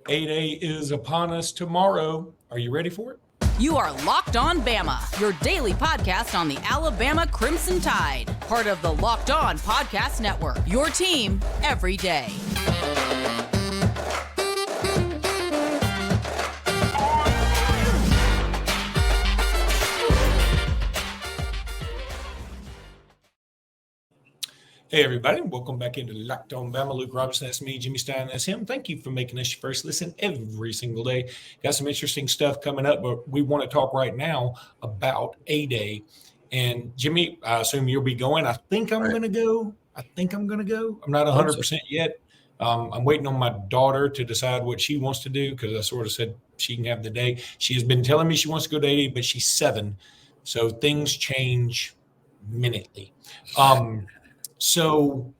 8A is upon us tomorrow. Are you ready for it? You are Locked On Bama, your daily podcast on the Alabama Crimson Tide. Part of the Locked On Podcast Network, your team every day. Hey, everybody. Welcome back into Locked On Bama. Luke Robinson, that's me. Jimmy Stein, that's him. Thank you for making us your first listen every single day. Got some interesting stuff coming up, but we want to talk right now about A-Day. And, Jimmy, I assume you'll be going. I think I'm going to go. I'm not 100% yet. I'm waiting on my daughter to decide what she wants to do because I sort of said she can have the day. She has been telling me she wants to go to A-Day, but she's 7. So things change minutely. So,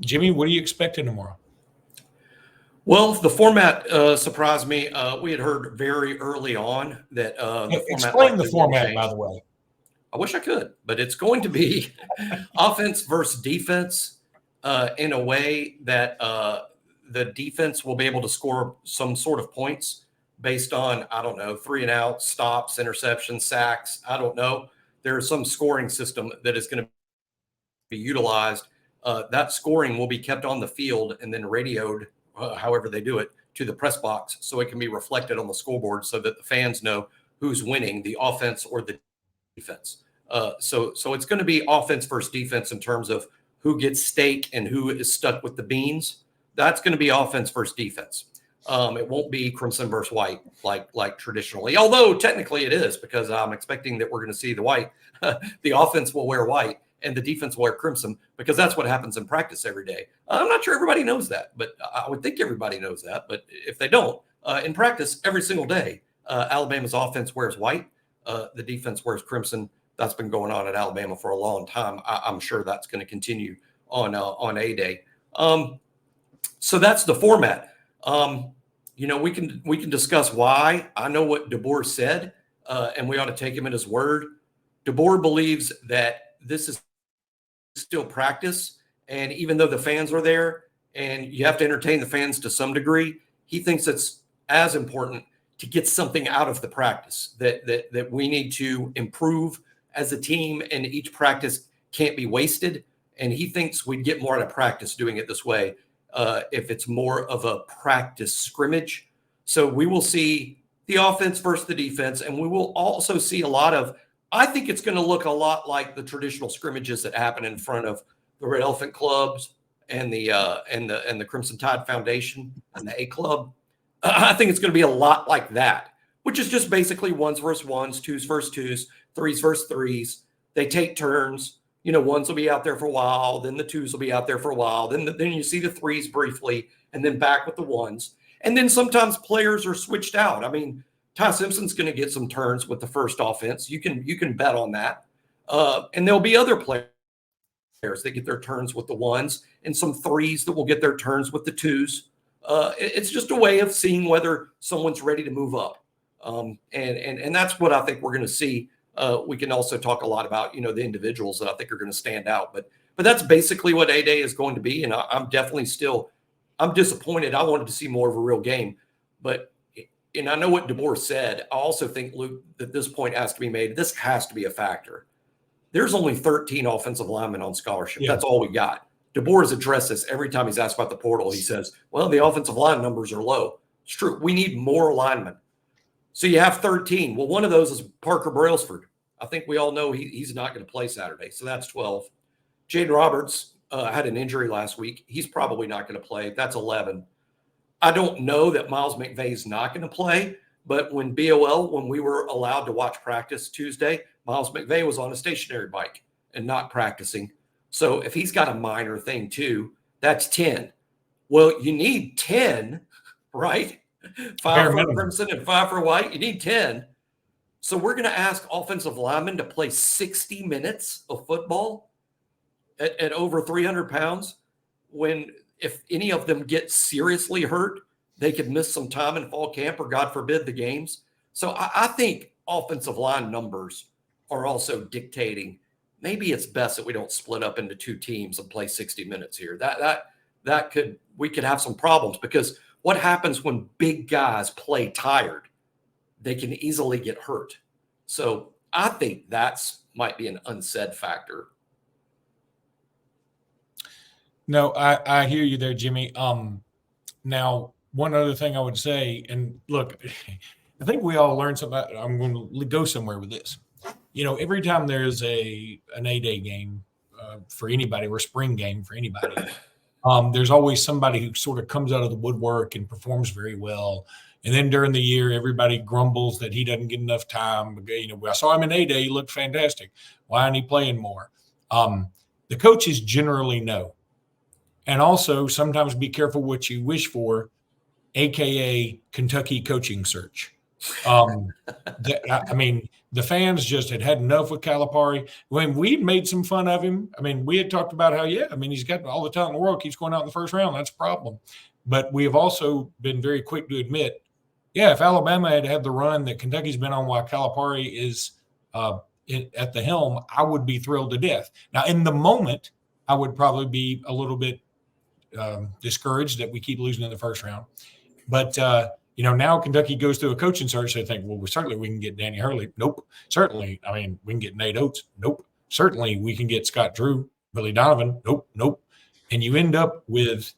Jimmy, what are you expecting tomorrow? Well, the format surprised me. We had heard very early on that explain the format, by the way. I wish I could, but it's going to be offense versus defense in a way that the defense will be able to score some sort of points based on, 3 and out, stops, interceptions, sacks. I don't know. There's some scoring system that is going to be utilized. That scoring will be kept on the field and then radioed, however they do it, to the press box so it can be reflected on the scoreboard so that the fans know who's winning, the offense or the defense. So it's going to be offense versus defense in terms of who gets steak and who is stuck with the beans. That's going to be offense versus defense. It won't be crimson versus white like traditionally, although technically it is, because I'm expecting that we're going to see the white. The offense will wear white and the defense will wear crimson, because that's what happens in practice every day. I'm not sure everybody knows that, but I would think everybody knows that. But if they don't, in practice every single day, Alabama's offense wears white. The defense wears crimson. That's been going on at Alabama for a long time. I'm sure that's going to continue on A-Day. So that's the format. We can discuss why. I know what DeBoer said, and we ought to take him at his word. DeBoer believes that this is still practice, and even though the fans are there and you have to entertain the fans to some degree, he thinks it's as important to get something out of the practice, that we need to improve as a team, and each practice can't be wasted. And he thinks we'd get more out of practice doing it this way if it's more of a practice scrimmage. So we will see the offense versus the defense, and we will also see a lot of, I think it's going to look a lot like the traditional scrimmages that happen in front of the Red Elephant Clubs and the Crimson Tide Foundation and the A Club. I think it's going to be a lot like that, which is just basically 1s versus 1s, 2s versus 2s, 3s versus 3s. They take turns. 1s will be out there for a while, then the 2s will be out there for a while, then you see the 3s briefly, and then back with the 1s. And then sometimes players are switched out. I mean, Ty Simpson's going to get some turns with the first offense. You can bet on that. And there'll be other players that get their turns with the 1s, and some 3s that will get their turns with the 2s. It's just a way of seeing whether someone's ready to move up. And that's what I think we're going to see. We can also talk a lot about, the individuals that I think are going to stand out. But that's basically what A-Day is going to be. And I'm definitely I'm disappointed. I wanted to see more of a real game. And I know what DeBoer said. I also think, Luke, that this point has to be made. This has to be a factor. There's only 13 offensive linemen on scholarship. Yeah. That's all we got. DeBoer has addressed this every time he's asked about the portal. He says, well, the offensive line numbers are low. It's true. We need more linemen. So you have 13. Well, one of those is Parker Brailsford. I think we all know he's not going to play Saturday. So that's 12. Jaden Roberts had an injury last week. He's probably not going to play. That's 11. I don't know that Miles McVay is not going to play, but when we were allowed to watch practice Tuesday, Miles McVay was on a stationary bike and not practicing. So if he's got a minor thing too, that's 10. Well, you need 10, right? 5 for crimson and 5 for white. You need 10. So we're going to ask offensive linemen to play 60 minutes of football at over 300 pounds when, if any of them get seriously hurt, they could miss some time in fall camp or, God forbid, the games. So I think offensive line numbers are also dictating. Maybe it's best that we don't split up into 2 teams and play 60 minutes here. We could have some problems, because what happens when big guys play tired? They can easily get hurt. So I think might be an unsaid factor. No, I hear you there, Jimmy. Now, one other thing I would say, and look, I think we all learned something. I'm going to go somewhere with this. Every time there's an A-Day game for anybody, or a spring game for anybody, there's always somebody who sort of comes out of the woodwork and performs very well. And then during the year, everybody grumbles that he doesn't get enough time. I saw him in A-Day; he looked fantastic. Why isn't he playing more? The coaches generally know. And also, sometimes be careful what you wish for, AKA Kentucky coaching search. The fans just had enough with Calipari. When we made some fun of him, we had talked about how, he's got all the talent in the world, keeps going out in the first round. That's a problem. But we have also been very quick to admit, if Alabama had had the run that Kentucky's been on while Calipari is at the helm, I would be thrilled to death. Now, in the moment, I would probably be a little bit discouraged that we keep losing in the first round. But, now Kentucky goes through a coaching search. They think, well, certainly we can get Danny Hurley. Nope. Certainly, we can get Nate Oates. Nope. Certainly we can get Scott Drew, Billy Donovan. Nope. And you end up with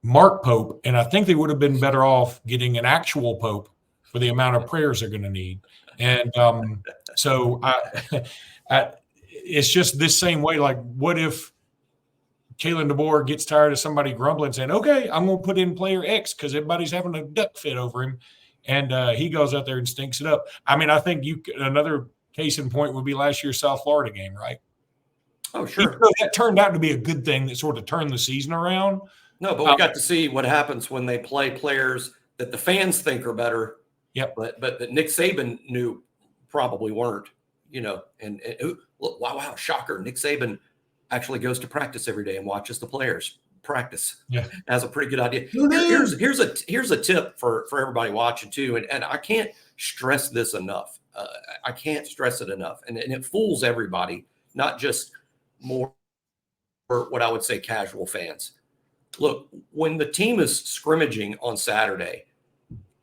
Mark Pope, and I think they would have been better off getting an actual Pope for the amount of prayers they're going to need. And so it's just this same way. Like, what if Kalen DeBoer gets tired of somebody grumbling, saying, okay, I'm going to put in player X because everybody's having a duck fit over him, and he goes out there and stinks it up. I think another case in point would be last year's South Florida game, right? Oh, sure. That turned out to be a good thing that sort of turned the season around. No, but we got to see what happens when they play players that the fans think are better. Yep. But that Nick Saban knew probably weren't, and wow, shocker. Nick Saban actually goes to practice every day and watches the players practice. Yeah. Has a pretty good idea. Here's a tip for everybody watching too. And I can't stress this enough. I can't stress it enough. And it fools everybody, not just more what I would say casual fans. Look, when the team is scrimmaging on Saturday,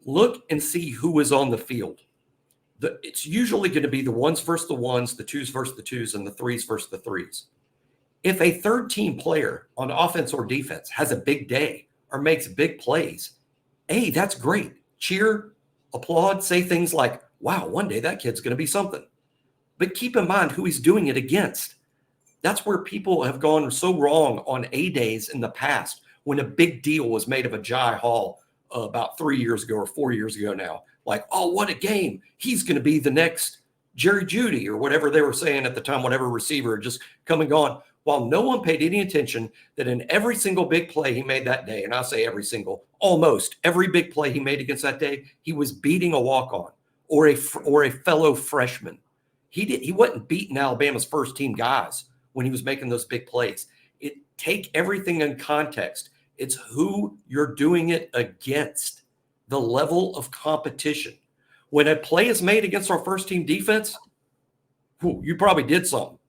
look and see who is on the field. It's usually going to be the ones versus the ones, the twos versus the twos, and the threes versus the threes. If a third team player on offense or defense has a big day or makes big plays, hey, that's great. Cheer, applaud, say things like, wow, one day that kid's going to be something. But keep in mind who he's doing it against. That's where people have gone so wrong on A-days in the past when a big deal was made of a Jai Hall about 3 years ago or 4 years ago now. Like, oh, what a game. He's going to be the next Jerry Jeudy or whatever they were saying at the time, whatever receiver just come and gone. While no one paid any attention that in every single big play he made that day, and I say every single, almost every big play he made against that day, he was beating a walk-on or a fellow freshman. He wasn't beating Alabama's first team guys when he was making those big plays. Take everything in context. It's who you're doing it against, the level of competition. When a play is made against our first team defense, you probably did something.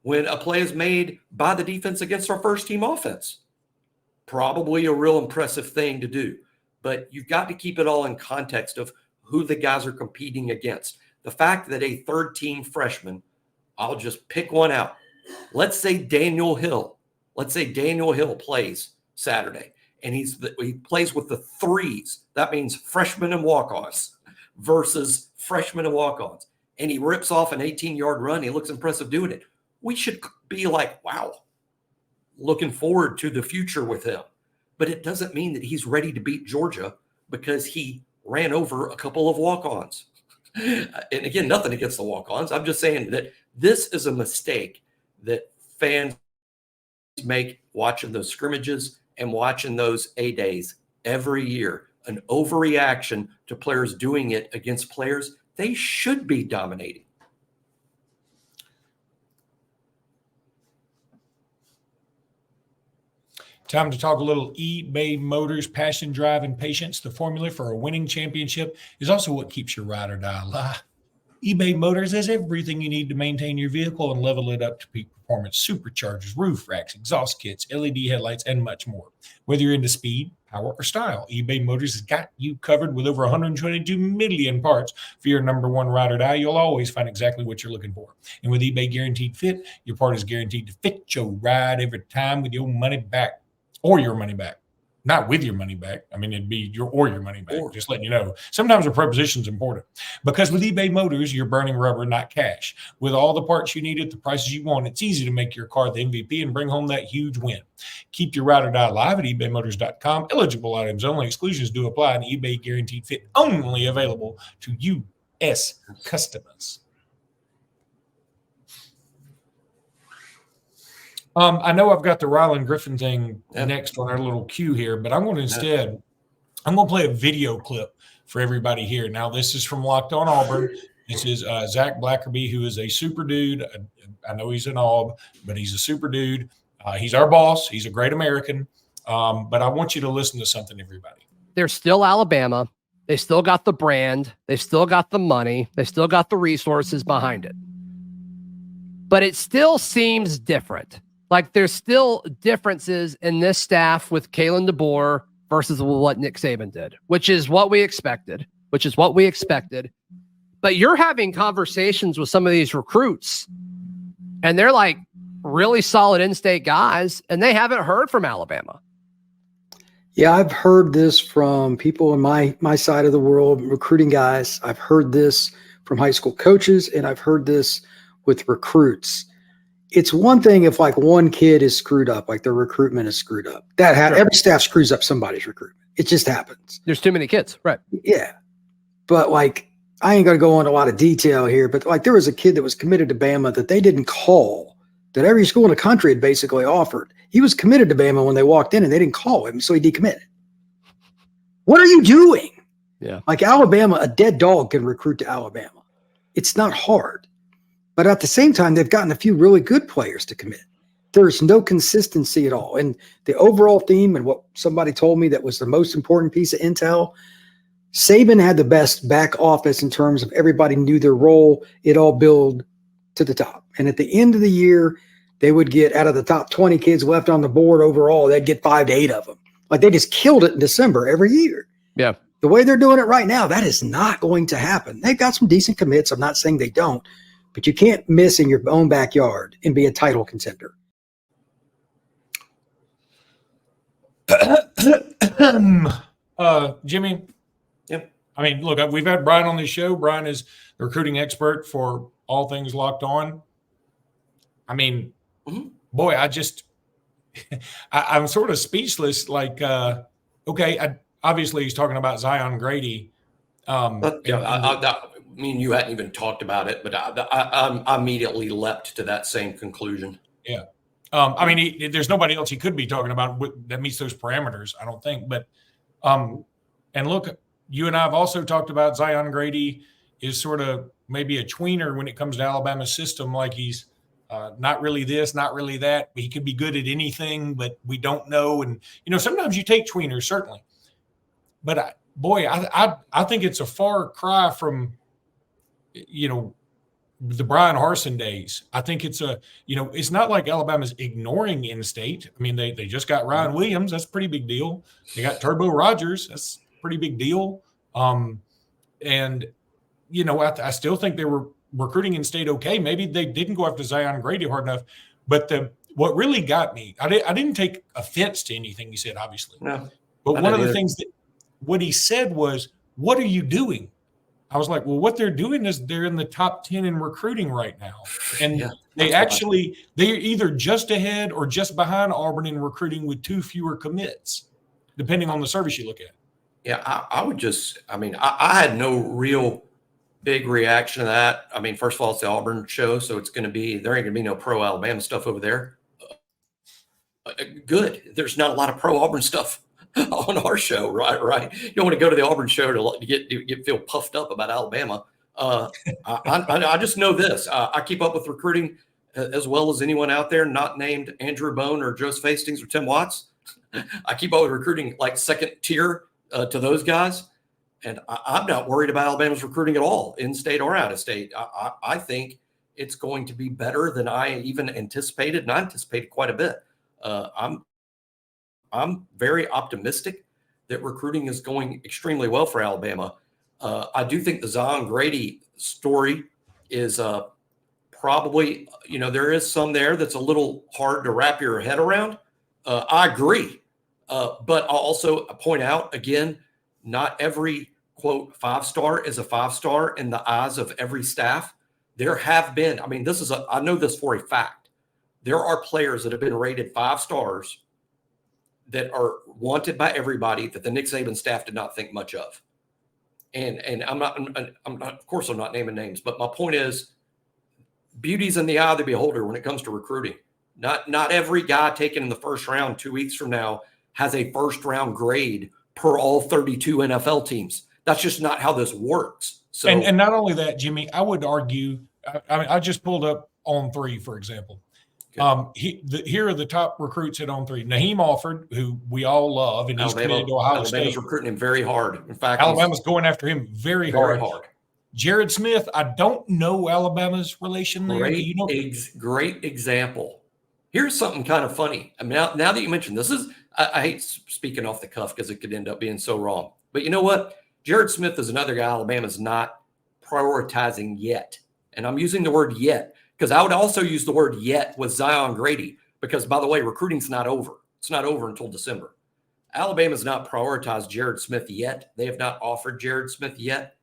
When a play is made by the defense against our first team offense, probably a real impressive thing to do. But you've got to keep it all in context of who the guys are competing against. The fact that a third team freshman, I'll just pick one out. Let's say Daniel Hill plays Saturday, and he plays with the threes. That means freshmen and walk-ons versus freshmen and walk-ons. And he rips off an 18-yard run. He looks impressive doing it. We should be like, wow, looking forward to the future with him. But it doesn't mean that he's ready to beat Georgia because he ran over a couple of walk-ons. And again, nothing against the walk-ons. I'm just saying that this is a mistake that fans make watching those scrimmages and watching those A-days every year. An overreaction to players doing it against players they should be dominating. Time to talk a little eBay Motors, passion, drive, and patience. The formula for a winning championship is also what keeps your ride or die alive. eBay Motors has everything you need to maintain your vehicle and level it up to peak performance: superchargers, roof racks, exhaust kits, LED headlights, and much more. Whether you're into speed, power, or style, eBay Motors has got you covered with over 122 million parts for your number one ride or die. You'll always find exactly what you're looking for. And with eBay Guaranteed Fit, your part is guaranteed to fit your ride every time with your money back, or your money back. Not with your money back. I mean, it'd be your money back. Just letting you know. Sometimes a preposition is important, because with eBay Motors, you're burning rubber, not cash. With all the parts you need at the prices you want, it's easy to make your car the MVP and bring home that huge win. Keep your ride or die alive at ebaymotors.com. Eligible items only. Exclusions do apply, and eBay Guaranteed Fit only available to U.S. customers. I know I've got the Ryland Griffin thing next on our little queue here, but I'm going to play a video clip for everybody here. Now, this is from Locked On Auburn. This is Zach Blackerby, who is a super dude. I know he's an Aub, but he's a super dude. He's our boss. He's a great American. But I want you to listen to something, everybody. They're still Alabama. They still got the brand. They still got the money. They still got the resources behind it. But it still seems different. Like, there's still differences in this staff with Kalen DeBoer versus what Nick Saban did, which is what we expected. But you're having conversations with some of these recruits, and they're like really solid in-state guys, and they haven't heard from Alabama. Yeah, I've heard this from people in my side of the world, recruiting guys. I've heard this from high school coaches, and I've heard this with recruits. It's one thing if like one kid is screwed up, like their recruitment is screwed up. Every staff screws up somebody's recruitment. It just happens. There's too many kids, right? Yeah. But like, I ain't going to go into a lot of detail here, but like there was a kid that was committed to Bama that they didn't call, that every school in the country had basically offered. He was committed to Bama when they walked in, and they didn't call him, so he decommitted. What are you doing? Yeah. Like Alabama, a dead dog can recruit to Alabama. It's not hard. But at the same time, they've gotten a few really good players to commit. There's no consistency at all. And the overall theme, and what somebody told me that was the most important piece of intel, Saban had the best back office in terms of everybody knew their role. It all built to the top. And at the end of the year, they would get, out of the top 20 kids left on the board overall, they'd get 5 to 8 of them. Like, they just killed it in December every year. Yeah. The way they're doing it right now, that is not going to happen. They've got some decent commits. I'm not saying they don't. But you can't miss in your own backyard and be a title contender. Jimmy? Yep. I mean, look, we've had Brian on this show. Brian is the recruiting expert for all things Locked On. I mean, boy, I'm sort of speechless. Like, obviously he's talking about Zion Grady. I mean, you hadn't even talked about it, but I immediately leapt to that same conclusion. Yeah. I mean, there's nobody else he could be talking about that meets those parameters, I don't think. But, and look, you and I have also talked about Zion Grady is sort of maybe a tweener when it comes to Alabama's system. Like, he's not really this, not really that. He could be good at anything, but we don't know. And, sometimes you take tweeners, certainly. But, I think it's a far cry from – the Brian Harsin days. I think it's it's not like Alabama's ignoring in-state. I mean, they just got Ryan Williams. That's a pretty big deal. They got Turbo Rogers. That's a pretty big deal. I still think they were recruiting in-state okay. Maybe they didn't go after Zion Grady hard enough. But what really got me, I didn't take offense to anything he said, obviously. No. But one of the things that what he said was, "What are you doing?" I was like, well, what they're doing is they're in the top 10 in recruiting right now. And they're either just ahead or just behind Auburn in recruiting with 2 fewer commits, depending on the service you look at. Yeah, I had no real big reaction to that. I mean, first of all, it's the Auburn show, so there ain't going to be no pro Alabama stuff over there. Good. There's not a lot of pro Auburn stuff on our show, right? You don't want to go to the Auburn show to get feel puffed up about Alabama. I just know this. I keep up with recruiting as well as anyone out there not named Andrew Bone or Joseph Hastings or Tim Watts. I keep up with recruiting like second tier to those guys. And I'm not worried about Alabama's recruiting at all, in-state or out-of-state. I think it's going to be better than I even anticipated, and I anticipated quite a bit. I'm very optimistic that recruiting is going extremely well for Alabama. I do think the Zion Grady story is probably, there is some there that's a little hard to wrap your head around. I agree. But I'll also point out, again, not every, quote, 5-star is a 5-star in the eyes of every staff. There have been, I know this for a fact. There are players that have been rated 5 stars that are wanted by everybody that the Nick Saban staff did not think much of. And I'm not, of course, I'm not naming names, but my point is, beauty's in the eye of the beholder when it comes to recruiting. Not every guy taken in the first round 2 weeks from now has a first-round grade per all 32 NFL teams. That's just not how this works. So, and not only that, Jimmy, I would argue. I just pulled up On3, for example. Here are the top recruits at On3. Naheem Alford, who we all love, and he's committed to Ohio State. Alabama's recruiting him very hard. In fact, Alabama's going after him very hard. Jared Smith, I don't know Alabama's relation there. Great example. Here's something kind of funny. Now that you mentioned this, I hate speaking off the cuff because it could end up being so wrong. But you know what? Jared Smith is another guy Alabama's not prioritizing yet. And I'm using the word yet because I would also use the word yet with Zion Grady because, by the way, recruiting's not over. It's not over until December. Alabama's not prioritized Jared Smith yet. They have not offered Jared Smith yet.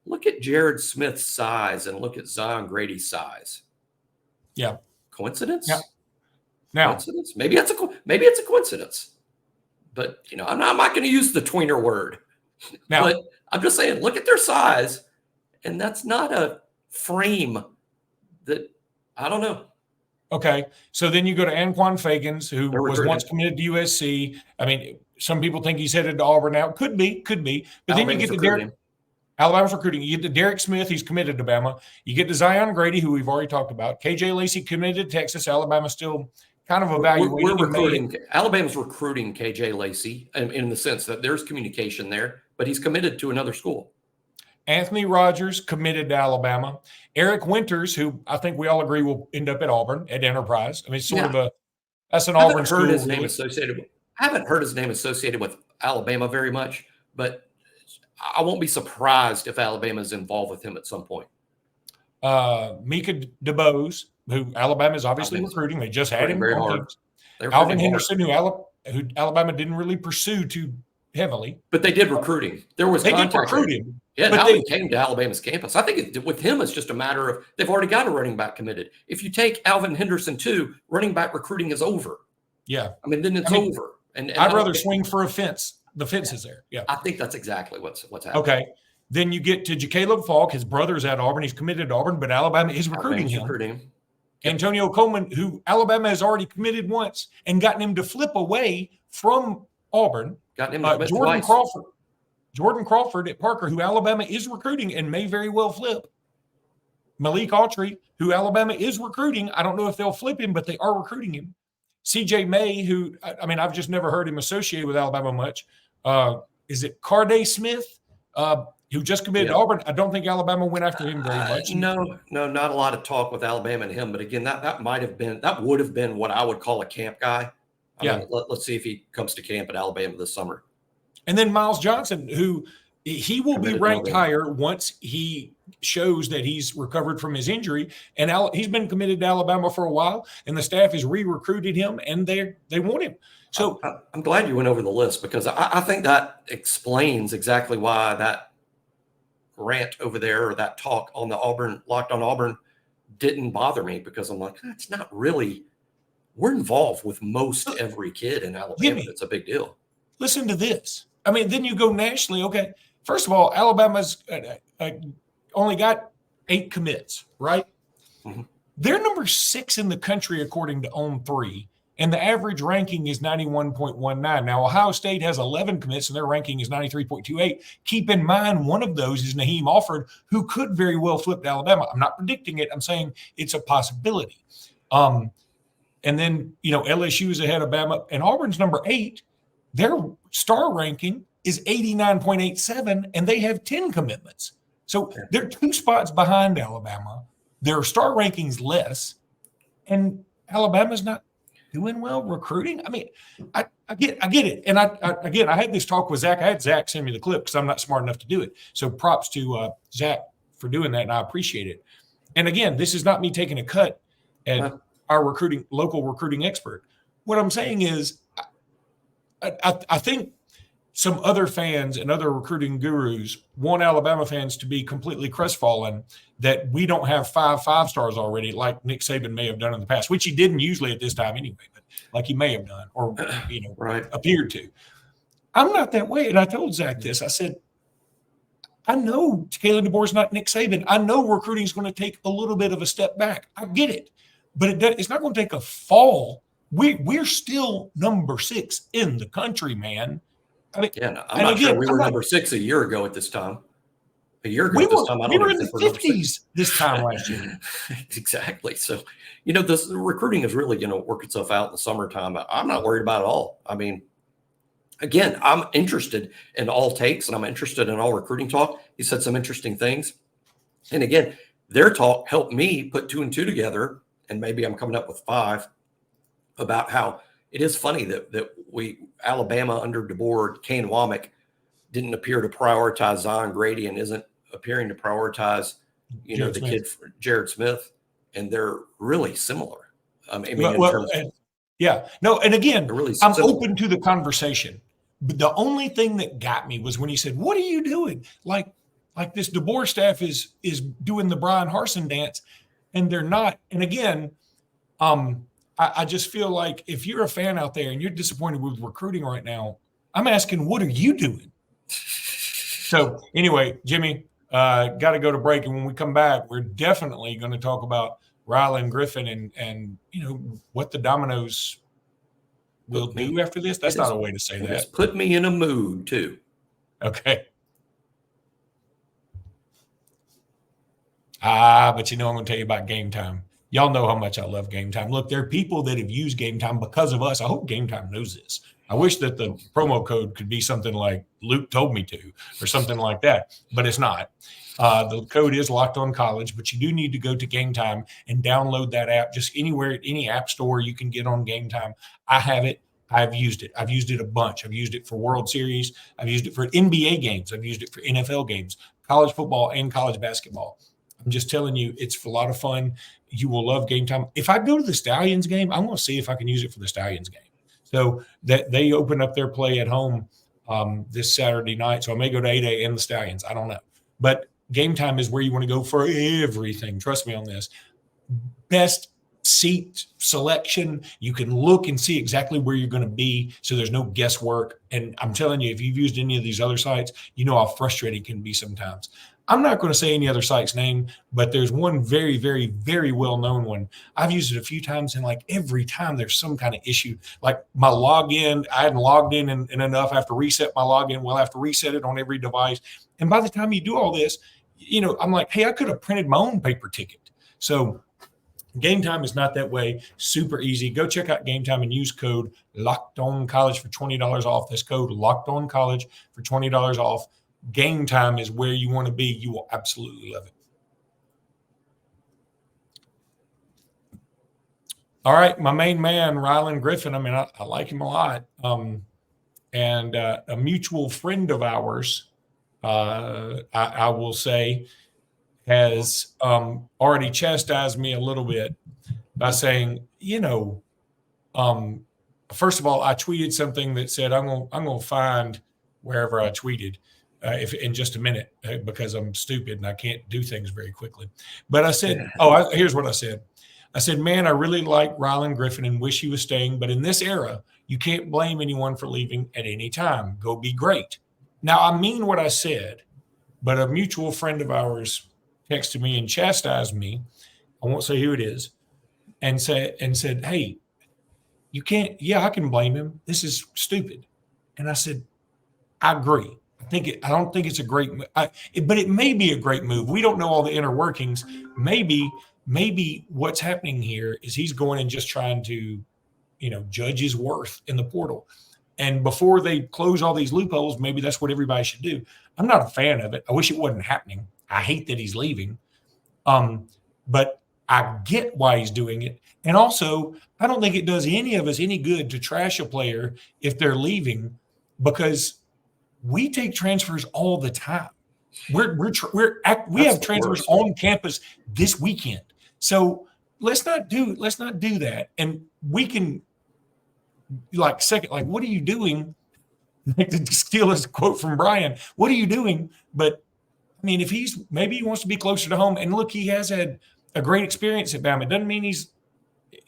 Look at Jared Smith's size and look at Zion Grady's size. Yeah. Coincidence? Yeah. Now, coincidence? Maybe it's a coincidence. But, I'm not going to use the tweener word. Now, but I'm just saying, look at their size, and that's not a frame that I don't know. Okay, so then you go to Anquan Fagans, who was once committed to USC. Some people think he's headed to Auburn now. Could be. But then you get to Derek. Alabama's recruiting. You get to Derek Smith, he's committed to Bama. You get to Zion Grady, who we've already talked about. KJ Lacey committed to Texas. Alabama's still kind of evaluating. We're recruiting. Alabama's recruiting KJ Lacey in the sense that there's communication there, but he's committed to another school. Anthony Rogers committed to Alabama. Eric Winters, who I think we all agree will end up at Auburn at Enterprise. That's an Auburn school. I haven't heard his name associated with Alabama very much, but I won't be surprised if Alabama is involved with him at some point. Mika DeBose, who Alabama is obviously recruiting. They just had him very hard. Alvin Henderson, who Alabama didn't really pursue too heavily. But they did recruiting. There was contact. Did recruit him. Yeah, now he came to Alabama's campus. I think with him, it's just a matter of they've already got a running back committed. If you take Alvin Henderson too, running back recruiting is over. Yeah. Then it's over. And I'd rather swing for a fence. The fence is there. Yeah. I think that's exactly what's happening. Okay. Then you get to Caleb Falk. His brother's at Auburn. He's committed to Auburn, but Alabama is recruiting him. Antonio Coleman, who Alabama has already committed once and gotten him to flip away from Auburn. Jordan Crawford at Parker, who Alabama is recruiting and may very well flip. Malik Autry, who Alabama is recruiting. I don't know if they'll flip him, but they are recruiting him. CJ May, who, I've just never heard him associated with Alabama much. Is it Carday Smith, who just committed to Auburn? I don't think Alabama went after him very much. No, not a lot of talk with Alabama and him. But again, that would have been what I would call a camp guy. Let's see if he comes to camp at Alabama this summer. And then Miles Johnson, who he will be ranked higher once he shows that he's recovered from his injury. And he's been committed to Alabama for a while, and the staff has re-recruited him, and they want him. So I'm glad you went over the list because I think that explains exactly why that rant over there or that talk on the Locked on Auburn didn't bother me, because I'm like, that's not really – we're involved with most every kid in Alabama. It's a big deal. Listen to this. Then you go nationally. Okay, first of all, Alabama's only got 8 commits, right? Mm-hmm. They're number 6 in the country according to On3, and the average ranking is 91.19. Now, Ohio State has 11 commits, and their ranking is 93.28. Keep in mind, one of those is Naheem Alford, who could very well flip to Alabama. I'm not predicting it. I'm saying it's a possibility. And then, LSU is ahead of Bama, and Auburn's number 8. Their star ranking is 89.87, and they have 10 commitments. So they're 2 spots behind Alabama. Their star rankings less, and Alabama's not doing well recruiting. I mean, I get it. And I had this talk with Zach. I had Zach send me the clip because I'm not smart enough to do it. So props to Zach for doing that, and I appreciate it. And again, this is not me taking a cut at our local recruiting expert. What I'm saying is I think some other fans and other recruiting gurus want Alabama fans to be completely crestfallen that we don't have 5 5-stars already, like Nick Saban may have done in the past, which he didn't usually at this time anyway, but like he may have done or appeared to. I'm not that way. And I told Zach this. I said, I know Kalen DeBoer's not Nick Saban. I know recruiting is going to take a little bit of a step back. I get it, but it's not going to take a fall. We're still number 6 in the country, man. I mean, I'm not sure we were number 6 a year ago at this time. A year ago at this time, we were in the 50s this time last year. Exactly. So, the recruiting is really going to work itself out in the summertime. I'm not worried about it at all. I mean, again, I'm interested in all takes and I'm interested in all recruiting talk. He said some interesting things. And again, their talk helped me put 2 and 2 together. And maybe I'm coming up with 5 about how it is funny that Alabama under DeBoer, Kane Womack didn't appear to prioritize Zion Grady and isn't appearing to prioritize, Jared Smith. Kid Jared Smith, and they're really similar. And again, really I'm similar. open to the conversation. But the only thing that got me was when he said, "What are you doing?" Like this DeBoer staff is doing the Brian Harsin dance, and they're not. And again, I just feel like if you're a fan out there and you're disappointed with recruiting right now, I'm asking, what are you doing? So anyway, Jimmy, got to go to break. And when we come back, we're definitely going to talk about Rylan Griffin and what the Dominoes will do after this. That's not a way to say that. Just put me in a mood too. Okay. But I'm going to tell you about Gametime. Y'all know how much I love Gametime. Look, there are people that have used Gametime because of us. I hope Gametime knows this. I wish that the promo code could be something like Luke told me to or something like that, but it's not. The code is Locked On College, but you do need to go to Gametime and download that app just anywhere at any app store you can get on Gametime. I have it. I've used it. I've used it a bunch. I've used it for World Series. I've used it for NBA games. I've used it for NFL games, college football and college basketball. I'm just telling you, it's a lot of fun. You will love Gametime. If I go to the Stallions game, I'm going to see if I can use it for the Stallions game. So that they open up their play at home this Saturday night. So I may go to 8A and the Stallions. I don't know. But Gametime is where you want to go for everything. Trust me on this. Best seat selection. You can look and see exactly where you're going to be. So there's no guesswork. And I'm telling you, if you've used any of these other sites, you know how frustrating it can be sometimes. I'm not going to say any other site's name, but there's one very, very, very well-known one. I've used it a few times, and like every time there's some kind of issue. Like my login, I hadn't logged in enough. I have to reset my login. Well, I have to reset it on every device. And by the time you do all this, I'm like, hey, I could have printed my own paper ticket. So Gametime is not that way. Super easy. Go check out Gametime and use code LOCKEDONCollege for $20 off. This code LOCKEDONCollege for $20 off. Gametime is where you want to be. You will absolutely love it. All right, my main man, Rylan Griffin. I mean, I like him a lot. And a mutual friend of ours, I will say, has already chastised me a little bit by saying, first of all, I tweeted something that said I'm gonna find wherever I tweeted. If in just a minute, because I'm stupid and I can't do things very quickly. But I said, here's what I said. I said, man, I really like Rylan Griffin and wish he was staying. But in this era, you can't blame anyone for leaving at any time. Go be great. Now, I mean what I said, but a mutual friend of ours texted me and chastised me. I won't say who it is, and said, hey, you can't. Yeah, I can blame him. This is stupid. And I said, I agree. I don't think it's a great move, but it may be a great move. We don't know all the inner workings. Maybe what's happening here is he's going and just trying to, judge his worth in the portal. And before they close all these loopholes, maybe that's what everybody should do. I'm not a fan of it. I wish it wasn't happening. I hate that he's leaving. But I get why he's doing it. And also, I don't think it does any of us any good to trash a player if they're leaving, because we take transfers all the time. We have transfers on campus this weekend. So let's not do that. And we can what are you doing? To steal his quote from Brian, what are you doing? But I mean, if maybe he wants to be closer to home, and look, he has had a great experience at Bama. It doesn't mean he's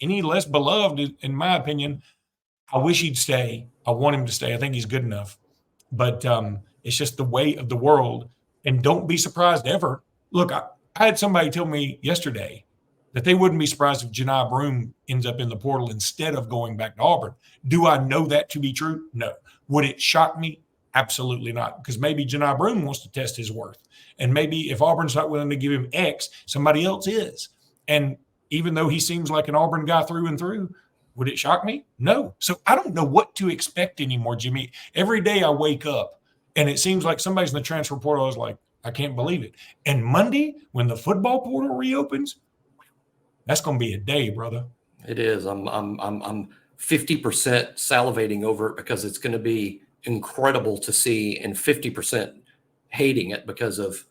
any less beloved, in my opinion. I wish he'd stay. I want him to stay. I think he's good enough. But it's just the way of the world. And don't be surprised ever. Look, I had somebody tell me yesterday that they wouldn't be surprised if Janai Broome ends up in the portal instead of going back to Auburn. Do I know that to be true? No. Would it shock me? Absolutely not. Because maybe Janai Broome wants to test his worth. And maybe if Auburn's not willing to give him X, somebody else is. And even though he seems like an Auburn guy through and through, would it shock me? No. So I don't know what to expect anymore, Jimmy. Every day I wake up and it seems like somebody's in the transfer portal. I was like, I can't believe it. And Monday, when the football portal reopens, that's going to be a day, brother. It is. I'm 50% salivating over it because it's going to be incredible to see, and 50% hating it because of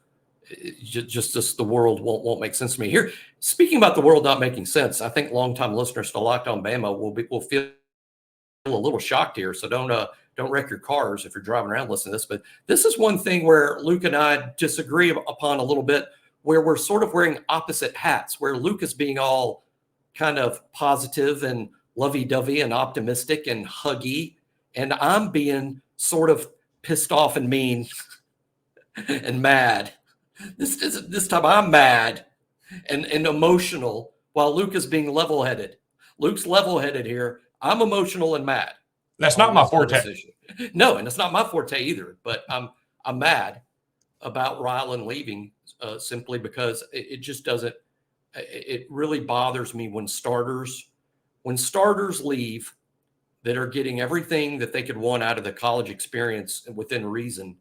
just the world won't make sense to me. Here, speaking about the world not making sense, I think longtime listeners to Locked On Bama will feel a little shocked here. So don't wreck your cars if you're driving around listening to this. But this is one thing where Luke and I disagree upon a little bit, where we're sort of wearing opposite hats, where Luke is being all kind of positive and lovey-dovey and optimistic and huggy, and I'm being sort of pissed off and mean and mad. This time I'm mad and emotional, while Luke is being level-headed. Luke's level-headed here. I'm emotional and mad. That's not my forte. No, and it's not my forte either. But I'm mad about Ryland leaving simply because it just doesn't. It really bothers me when starters leave that are getting everything that they could want out of the college experience within reason.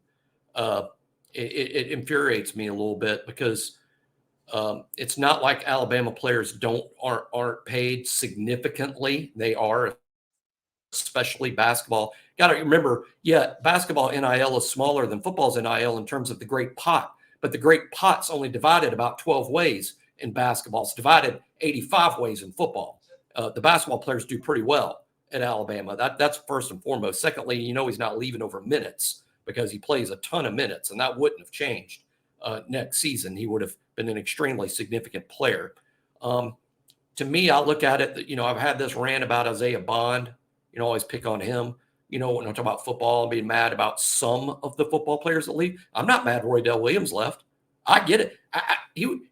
It infuriates me a little bit because it's not like Alabama players aren't paid significantly. They are, especially basketball. Got to remember, basketball NIL is smaller than football's NIL in terms of the great pot, but the great pot's only divided about 12 ways in basketball. It's divided 85 ways in football. The basketball players do pretty well at Alabama. That's first and foremost. Secondly, he's not leaving over minutes because he plays a ton of minutes, and that wouldn't have changed next season. He would have been an extremely significant player. To me, I look at it, I've had this rant about Isaiah Bond, always pick on him. When I talk about football and being mad about some of the football players that leave, I'm not mad Roy Dell Williams left. I get it.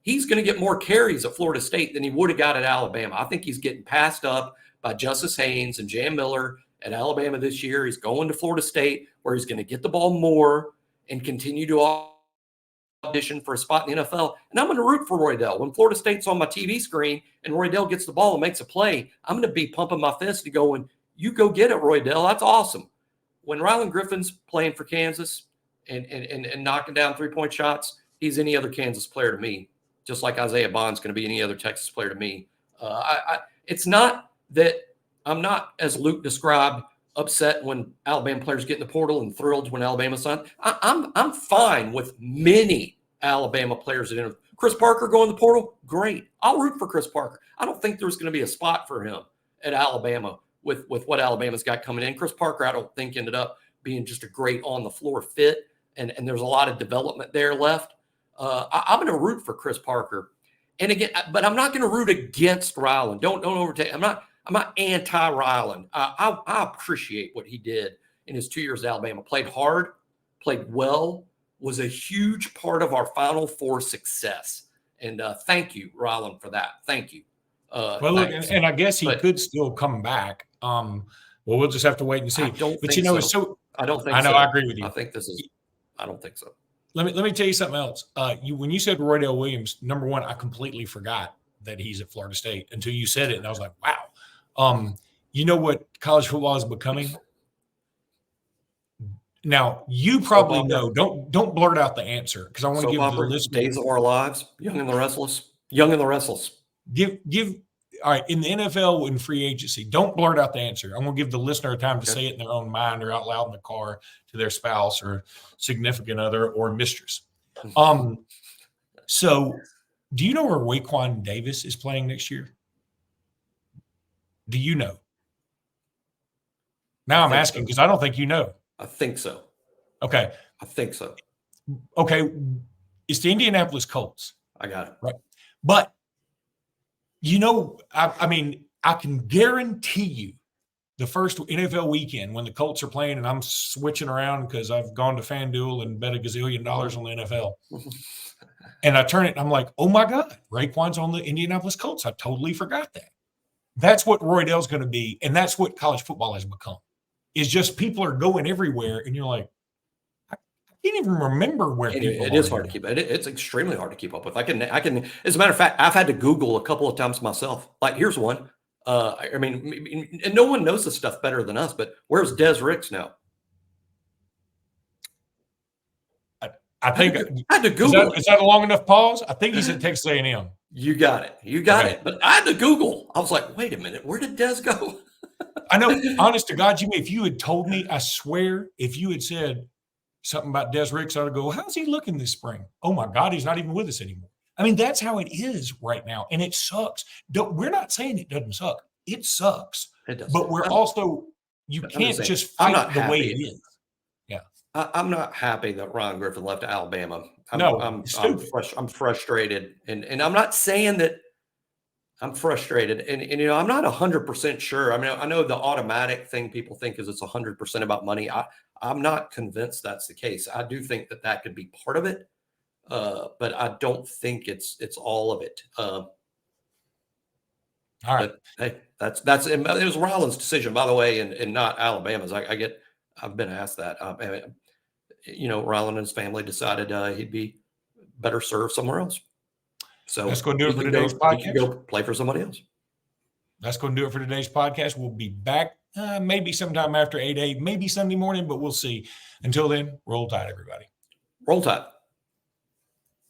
He's going to get more carries at Florida State than he would have got at Alabama. I think he's getting passed up by Justice Haynes and Jam Miller at Alabama this year. He's going to Florida State where he's going to get the ball more and continue to audition for a spot in the NFL. And I'm going to root for Roy Dell. When Florida State's on my TV screen and Roy Dell gets the ball and makes a play, I'm going to be pumping my fist and going, you go get it, Roy Dell. That's awesome. When Ryland Griffin's playing for Kansas and knocking down three-point shots, he's any other Kansas player to me, just like Isaiah Bond's going to be any other Texas player to me. It's not that I'm not, as Luke described, upset when Alabama players get in the portal and thrilled when Alabama signed. I'm fine with many Alabama players that enter. Chris Parker going to the portal, great. I'll root for Chris Parker. I don't think there's going to be a spot for him at Alabama with what Alabama's got coming in. Chris Parker, I don't think ended up being just a great on-the-floor fit, and there's a lot of development there left. I'm going to root for Chris Parker. And again, but I'm not going to root against Ryland. Don't overtake. I'm not anti-Ryland. I appreciate what he did in his 2 years at Alabama. Played hard, played well, was a huge part of our Final Four success. And thank you, Ryland, for that. Thank you. Look, and I guess he could still come back. We'll just have to wait and see. I don't think it's so. I don't think I know. so. I agree with you. I don't think so. Let me tell you something else. When you said Roy Dell Williams, number one, I completely forgot that he's at Florida State until you said it, and I was like, wow. You know what college football is becoming? Now you probably know. Don't blurt out the answer because I want to give the listeners Days of Our Lives, Young and the Restless. Give. All right, in the NFL and free agency, don't blurt out the answer. I'm going to give the listener time to say it in their own mind or out loud in the car to their spouse or significant other or mistress. So, do you know where Raekwon Davis is playing next year? Do you know? Now I'm asking because I don't think you know. I think so. Okay. I think so. Okay. It's the Indianapolis Colts. I got it. Right. But, I mean, I can guarantee you the first NFL weekend when the Colts are playing and I'm switching around because I've gone to FanDuel and bet $1 gazillion on the NFL. And I turn it and I'm like, oh, my God, Raekwon's on the Indianapolis Colts. I totally forgot that. That's what Roy Dell's going to be. And that's what college football has become. Is just people are going everywhere, and you're like, I can't even remember where people are. It is hard to keep. It's extremely hard to keep up with. I can. As a matter of fact, I've had to Google a couple of times myself. Like, here's one. I mean, and no one knows this stuff better than us. But where's Des Ricks now? I think I had to Google. Is that a long enough pause? I think he's at Texas A&M. You got it. You got it. But I had to Google. I was like, wait a minute, where did Des go? I know, honest to God, Jimmy, if you had told me, I swear, if you had said something about Des Ricks, I would go, how's he looking this spring? Oh, my God, he's not even with us anymore. I mean, that's how it is right now, and it sucks. We're not saying it doesn't suck. It sucks. It does. But we're also – you can't just fight the way it is. Yeah. I'm not happy that Ron Griffin left Alabama. I'm frustrated, and I'm not saying that I'm frustrated, and I'm not 100% sure. I mean, I know the automatic thing people think is it's 100% about money. I'm not convinced that's the case. I do think that could be part of it, but I don't think it's all of it. All right. But, hey, it was Rollins' decision, by the way, and not Alabama's. I've been asked that. Rollins and his family decided he'd be better served somewhere else. So that's going to do it for today's podcast. Go play for somebody else. That's going to do it for today's podcast. We'll be back maybe sometime after 8, maybe Sunday morning, but we'll see. Until then, roll tide, everybody. Roll tide.